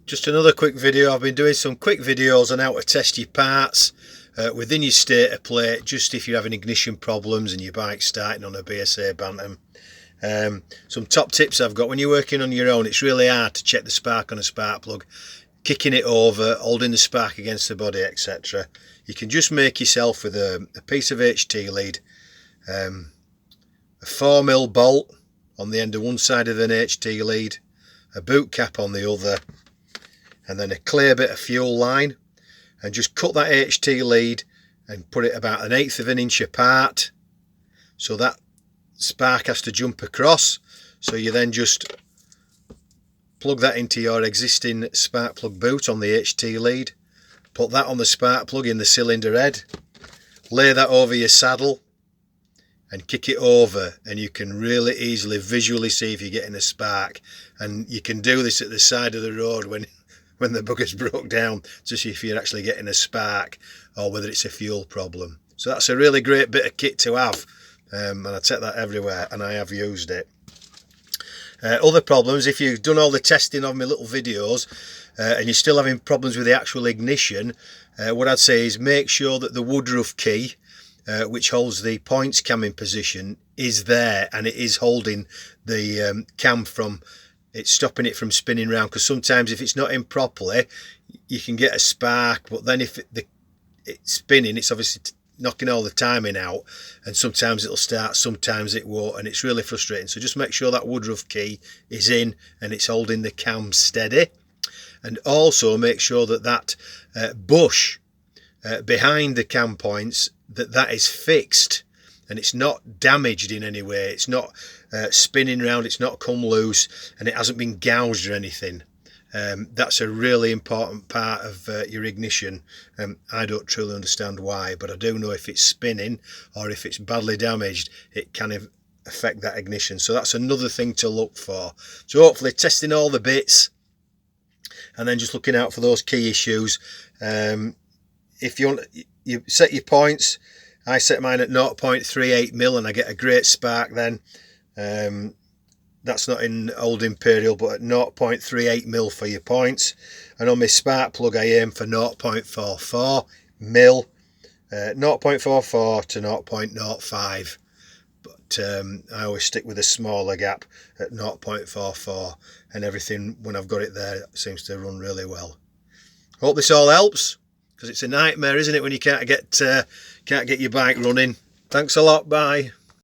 Just another quick video. I've been doing some quick videos on how to test your parts within your stator plate, just if you're having ignition problems and your bike's starting on a BSA Bantam. Some top tips I've got: when you're working on your own, it's really hard to check the spark on a spark plug. Kicking it over, holding the spark against the body, etc. You can just make yourself with a piece of HT lead, a 4mm bolt on the end of one side of an HT lead, a boot cap on the other, and then a clear bit of fuel line, and just cut that HT lead and put it about 1/8 of an inch apart, so that spark has to jump across. So you then just plug that into your existing spark plug boot on the HT lead, put that on the spark plug in the cylinder head, lay that over your saddle and kick it over, and you can really easily visually see if you're getting a spark. And you can do this at the side of the road when the bugger's broke down, to see if you're actually getting a spark or whether it's a fuel problem. So that's a really great bit of kit to have, and I take that everywhere, and I have used it. Other problems: if you've done all the testing of my little videos and you're still having problems with the actual ignition, what I'd say is make sure that the woodruff key, which holds the points cam in position, is there, and it is holding the cam from, it's stopping it from spinning round. Because sometimes if it's not in properly, you can get a spark, but then if it's spinning, it's obviously knocking all the timing out, and sometimes it'll start, sometimes it won't, and it's really frustrating. So just make sure that woodruff key is in and it's holding the cam steady. And also make sure that that bush behind the cam points, that is fixed and it's not damaged in any way. It's not spinning round, it's not come loose, and it hasn't been gouged or anything. That's a really important part of your ignition. I don't truly understand why, but I do know if it's spinning or if it's badly damaged, it can affect that ignition. So that's another thing to look for. So hopefully testing all the bits and then just looking out for those key issues. If you want, you set your points. I set mine at 0.38mm and I get a great spark then. That's not in Old Imperial, but at 0.38mm for your points. And on my spark plug I aim for 0.44mm, 0.44 to 0.05, but I always stick with a smaller gap at 0.44, and everything, when I've got it there, seems to run really well. Hope this all helps, because it's a nightmare, isn't it, when you can't get your bike running. Thanks a lot, bye.